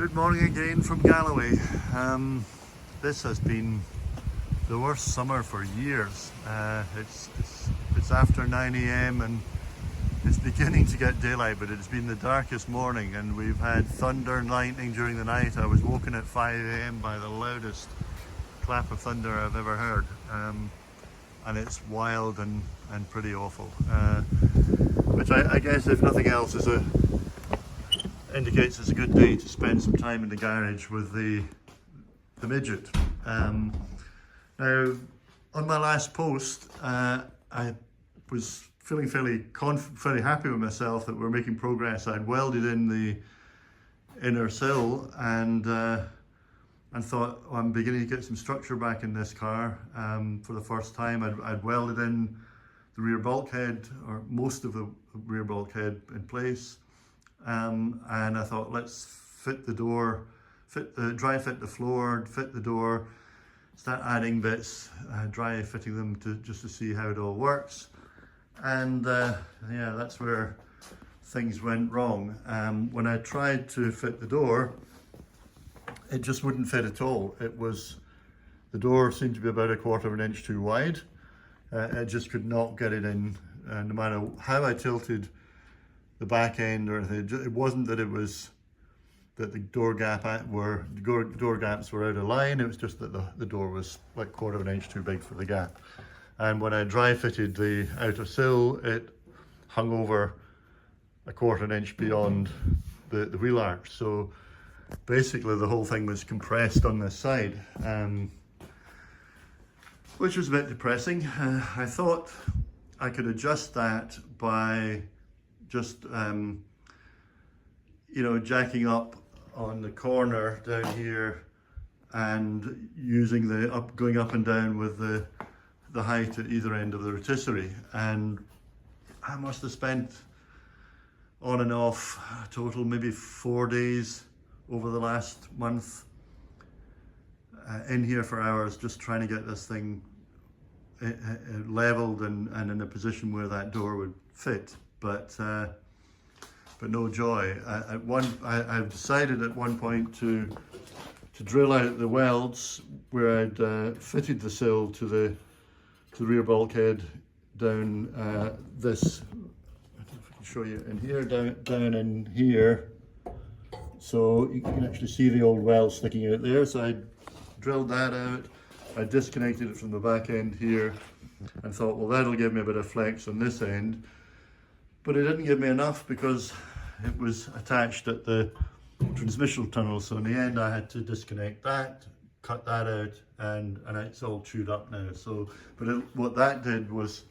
Good morning again from Galloway. This has been the worst summer for years. It's after 9 a.m. and it's beginning to get daylight, but it's been the darkest morning and we've had thunder and lightning during the night. I was woken at 5 a.m. by the loudest clap of thunder I've ever heard, and it's wild and pretty awful, which I guess, if nothing else, indicates it's a good day to spend some time in the garage with the midget. Now, on my last post, I was feeling fairly happy with myself that we're making progress. I'd welded in the inner sill and thought, well, I'm beginning to get some structure back in this car. For the first time, I'd welded in the rear bulkhead, or most of the rear bulkhead, in place. And I thought, let's fit the door, dry fit the floor, fit the door, start adding bits, dry fitting them just to see how it all works. And yeah, that's where things went wrong. When I tried to fit the door, it just wouldn't fit at all. The door seemed to be about 1/4 of an inch too wide. I just could not get it in, no matter how I tilted the back end or anything. It wasn't that the door gaps were out of line. It was just that the door was like 1/4 of an inch too big for the gap. And when I dry fitted the outer sill, it hung over 1/4 an inch beyond the wheel arch. So basically the whole thing was compressed on this side, which was a bit depressing. I thought I could adjust that by just jacking up on the corner down here and using going up and down with the height at either end of the rotisserie. And I must have spent on and off total maybe 4 days over the last month in here for hours, just trying to get this thing leveled and in a position where that door would fit. But no joy. I've decided at one point to drill out the welds where I'd fitted the sill to the rear bulkhead down this. I don't know if I can show you in here, down in here. So you can actually see the old weld sticking out there. So I drilled that out. I disconnected it from the back end here and thought, well, that'll give me a bit of flex on this end. But it didn't give me enough because it was attached at the transmission tunnel. So in the end, I had to disconnect that, cut that out, and it's all chewed up now. So, what that did was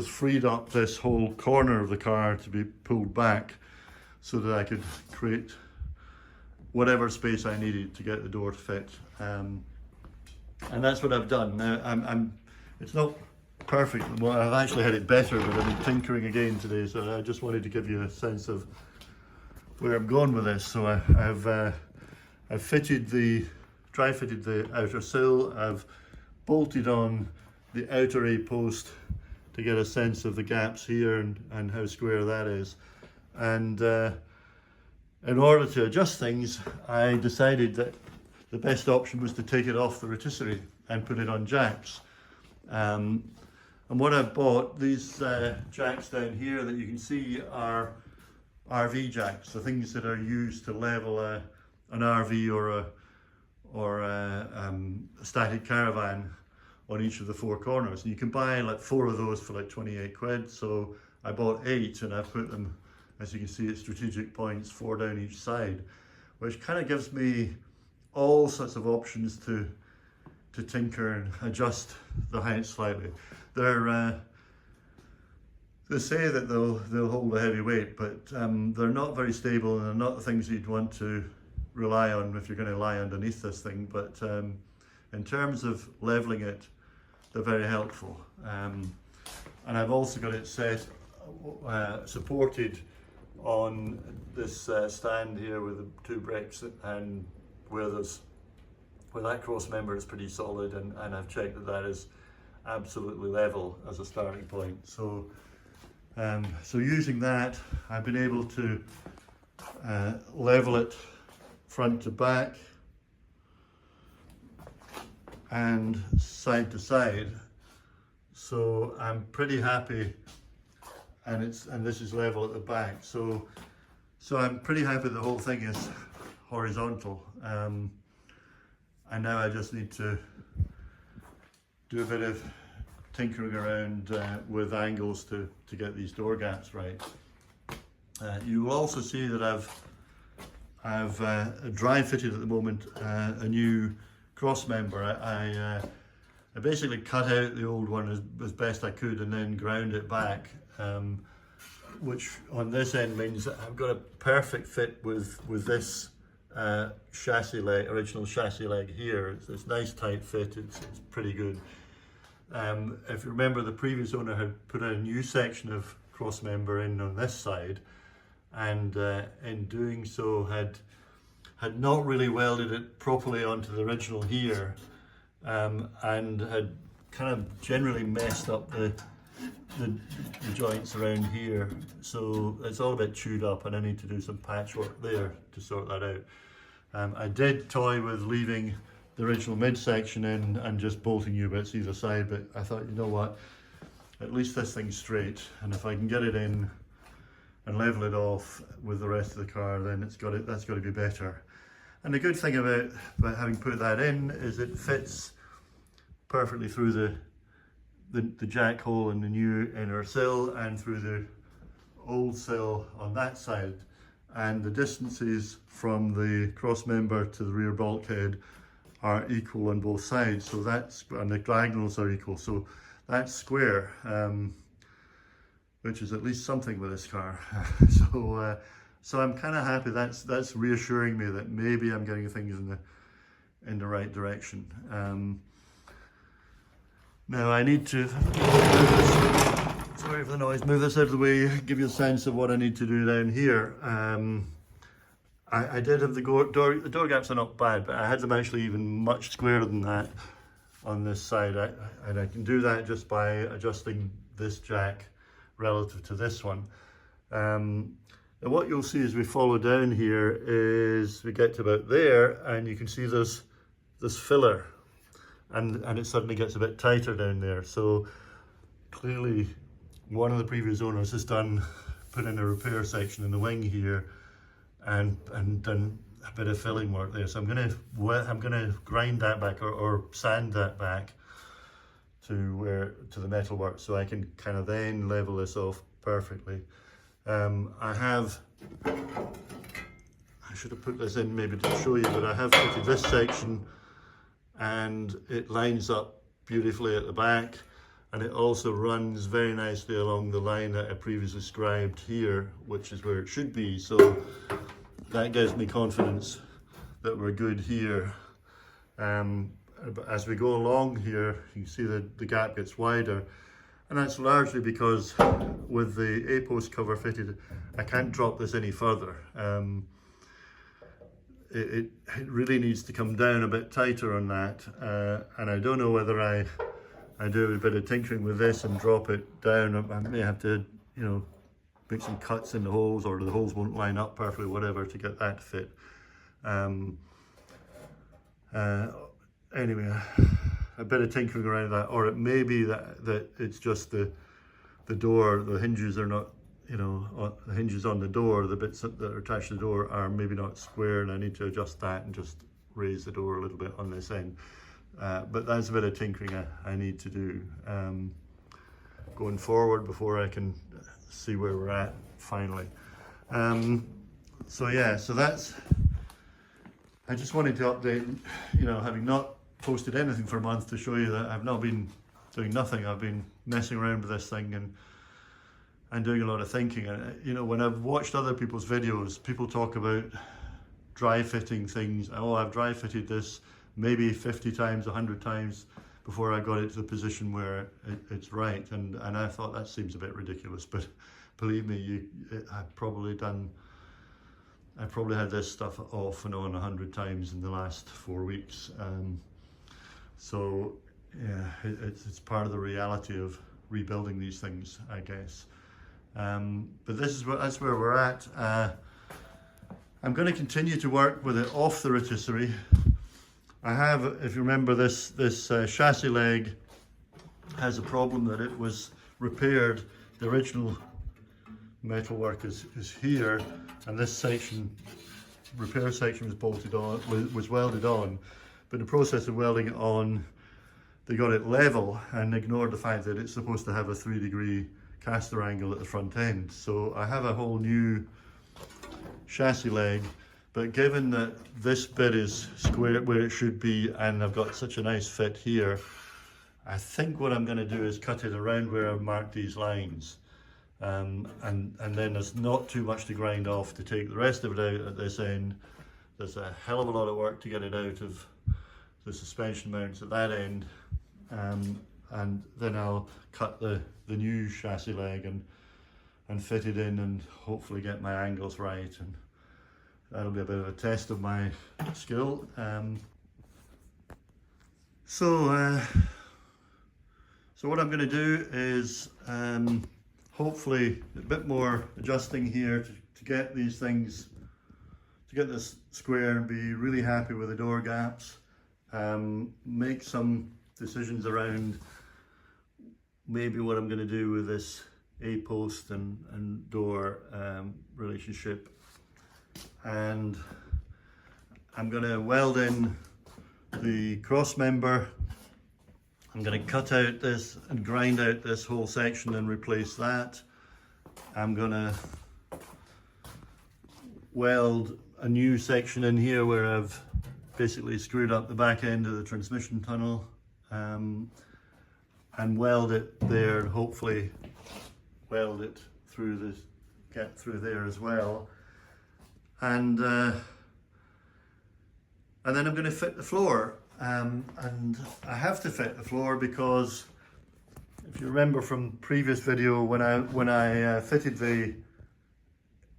freed up this whole corner of the car to be pulled back so that I could create whatever space I needed to get the door to fit. And that's what I've done. Now, it's not perfect. Well, I've actually had it better, but I've been tinkering again today, so I just wanted to give you a sense of where I'm going with this. So I've dry fitted the outer sill. I've bolted on the outer A post to get a sense of the gaps here and how square that is. And in order to adjust things, I decided that the best option was to take it off the rotisserie and put it on jacks. And what I've bought, these jacks down here that you can see, are RV jacks, the things that are used to level an RV or a static caravan on each of the 4 corners. And you can buy like 4 of those for like 28 quid. So I bought 8 and I've put them, as you can see, at strategic points, 4 down each side, which kind of gives me all sorts of options to tinker and adjust the height slightly. They say that they'll hold a heavy weight, but they're not very stable, and they're not the things you'd want to rely on if you're going to lie underneath this thing. But in terms of leveling it, they're very helpful. And I've also got it supported on this stand here with the 2 bricks, and where that cross member is pretty solid, and I've checked that is absolutely level as a starting point. So using that, I've been able to level it front to back and side to side. So I'm pretty happy, and this is level at the back. So I'm pretty happy the whole thing is horizontal. And now I just need to do a bit of tinkering around with angles to get these door gaps right. You will also see that I've dry fitted at the moment a new cross member. I basically cut out the old one as best I could and then ground it back, which on this end means that I've got a perfect fit with this chassis leg, original chassis leg here. It's nice tight fit, it's pretty good. If you remember, the previous owner had put a new section of cross member in on this side, and in doing so had not really welded it properly onto the original here, and had kind of generally messed up the joints around here. So it's all a bit chewed up, and I need to do some patchwork there to sort that out. I did toy with leaving the original midsection in and just bolting new bits either side, but I thought, you know what, at least this thing's straight, and if I can get it in and level it off with the rest of the car, then that's got to be better. And the good thing about having put that in is it fits perfectly through the jack hole in the new inner sill and through the old sill on that side, and the distances from the cross member to the rear bulkhead are equal on both sides, so and the diagonals are equal, so that's square, which is at least something with this car. So I'm kind of happy. That's reassuring me that maybe I'm getting things in the right direction. Now I need to sorry for the noise. Move this out of the way. Give you a sense of what I need to do down here. I did have the door gaps are not bad, but I had them actually even much squarer than that on this side, and I can do that just by adjusting this jack relative to this one. And what you'll see as we follow down here is we get to about there, and you can see this filler, and it suddenly gets a bit tighter down there. So clearly one of the previous owners has put in a repair section in the wing here and done a bit of filling work there. So I'm gonna grind that back or sand that back to the metalwork, so I can kind of then level this off perfectly. I should have put this in maybe to show you, but I have fitted this section and it lines up beautifully at the back, and it also runs very nicely along the line that I previously described here, which is where it should be. So that gives me confidence that we're good here. But as we go along here, you can see that the gap gets wider, and that's largely because with the A-post cover fitted, I can't drop this any further. It really needs to come down a bit tighter on that, and I don't know whether I do a bit of tinkering with this and drop it down. I may have to, make some cuts in the holes, or the holes won't line up perfectly, whatever, to get that to fit. Anyway, a bit of tinkering around that, or it may be that it's just the door, the hinges are not, the hinges on the door, the bits that are attached to the door are maybe not square, and I need to adjust that and just raise the door a little bit on this end. But that's a bit of tinkering I need to do going forward before I can see where we're at finally. So that's, I just wanted to update, having not posted anything for a month, to show you that I've not been doing nothing. I've been messing around with this thing and doing a lot of thinking. And when I've watched other people's videos, people talk about dry fitting things. Oh, I've dry fitted this maybe 50 times, 100 times before I got it to the position where it's right. And I thought that seems a bit ridiculous, but believe me, I've probably had this stuff off and on 100 times in the last 4 weeks. So yeah, it's part of the reality of rebuilding these things, I guess. But that's where we're at. I'm going to continue to work with it off the rotisserie. I have, if you remember, this chassis leg has a problem that it was repaired. The original metalwork is here, and this section, repair section, was bolted on, was welded on. But in the process of welding it on, they got it level and ignored the fact that it's supposed to have a 3-degree caster angle at the front end. So I have a whole new chassis leg, but given that this bit is square where it should be, and I've got such a nice fit here, I think what I'm going to do is cut it around where I've marked these lines, and then there's not too much to grind off to take the rest of it out at this end. There's a hell of a lot of work to get it out of the suspension mounts at that end, and then I'll cut the new chassis leg and fit it in and hopefully get my angles right, and that'll be a bit of a test of my skill. So what I'm going to do is hopefully a bit more adjusting here to get these things, to get this square and be really happy with the door gaps. Make some decisions around maybe what I'm going to do with this A-post and door relationship. And I'm going to weld in the cross member. I'm going to cut out this and grind out this whole section and replace that. I'm going to weld a new section in here where I've basically screwed up the back end of the transmission tunnel, and weld it there, and hopefully weld it through this, get through there as well. And then I'm going to fit the floor, and I have to fit the floor because if you remember from previous video, when I fitted the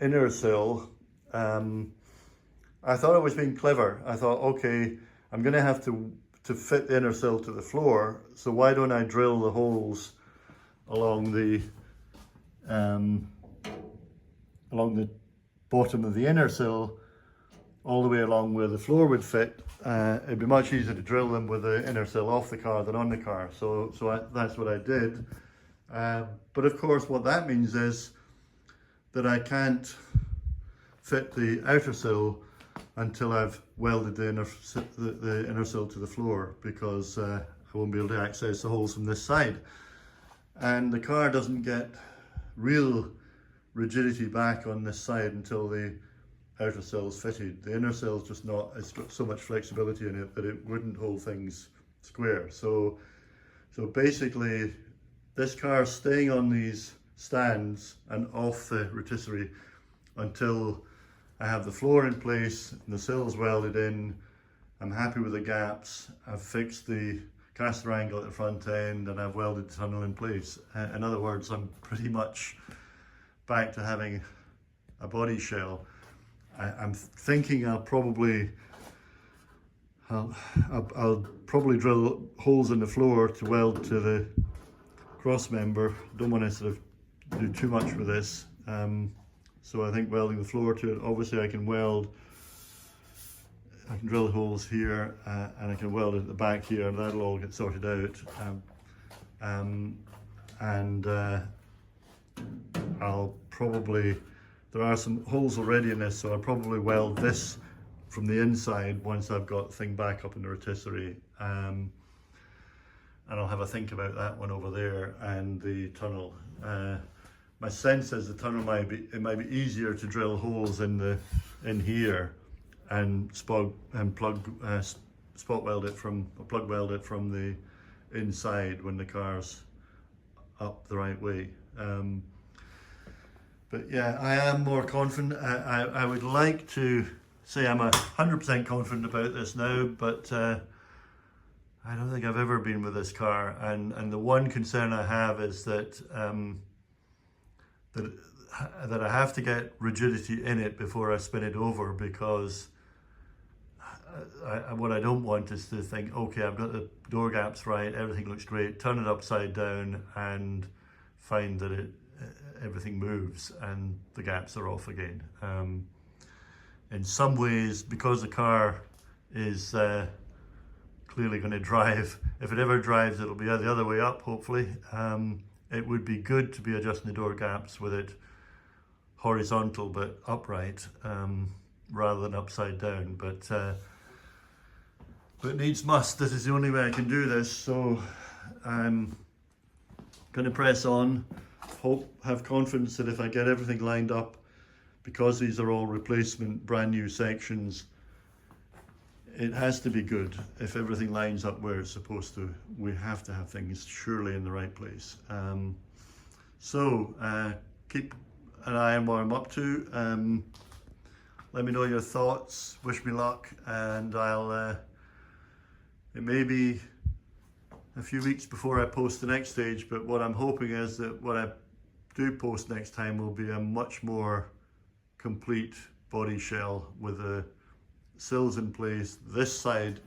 inner sill, I thought I was being clever. I thought, okay, I'm going to have to fit the inner sill to the floor, so why don't I drill the holes along the bottom of the inner sill all the way along where the floor would fit. It'd be much easier to drill them with the inner sill off the car than on the car. So that's what I did. But of course, what that means is that I can't fit the outer sill until I've welded the inner sill to the floor, because I won't be able to access the holes from this side. And the car doesn't get real rigidity back on this side until the outer sill is fitted. The inner sill is just not, it's got so much flexibility in it that it wouldn't hold things square. So basically this car is staying on these stands and off the rotisserie until I have the floor in place and the sills welded in. I'm happy with the gaps. I've fixed the caster angle at the front end, and I've welded the tunnel in place. In other words, I'm pretty much back to having a body shell. I'm thinking I'll probably drill holes in the floor to weld to the cross member. Don't want to sort of do too much with this. So I think welding the floor to it, obviously I can drill holes here, and I can weld it at the back here, and that'll all get sorted out. I'll probably, there are some holes already in this, so I'll probably weld this from the inside once I've got the thing back up in the rotisserie. And I'll have a think about that one over there and the tunnel. My sense is the tunnel might be easier to drill holes in here and spot weld it from, or plug weld it from the inside when the car's up the right way. But yeah, I am more confident. I would like to say I'm 100% confident about this now, but I don't think I've ever been with this car. And the one concern I have is that that I have to get rigidity in it before I spin it over, because what I don't want is to think, okay, I've got the door gaps right, everything looks great, turn it upside down and find that everything moves and the gaps are off again. in some ways, because the car is clearly going to drive, if it ever drives, it'll be the other way up, hopefully. It would be good to be adjusting the door gaps with it horizontal but upright, rather than upside down. But needs must. This is the only way I can do this, so I'm going to press on. Have confidence that if I get everything lined up, because these are all replacement brand new sections, it has to be good. If everything lines up where it's supposed to, we have to have things surely in the right place. So keep an eye on what I'm up to. Let me know your thoughts, wish me luck, and it may be a few weeks before I post the next stage, but what I'm hoping is that what I do post next time will be a much more complete body shell with the sills in place. This side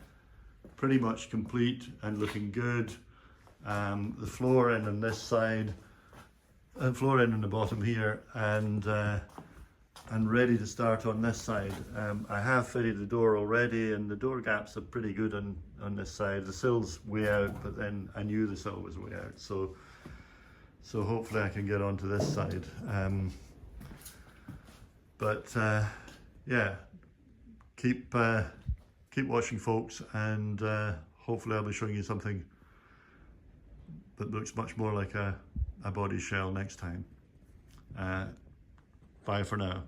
pretty much complete and looking good. The floor end on this side, and floor end on the bottom here, and ready to start on this side. I have fitted the door already, and the door gaps are pretty good on this side. The sill's way out, but then I knew the sill was way out, so hopefully I can get onto this side. Yeah, keep watching, folks, and hopefully I'll be showing you something that looks much more like a body shell next time. Bye for now.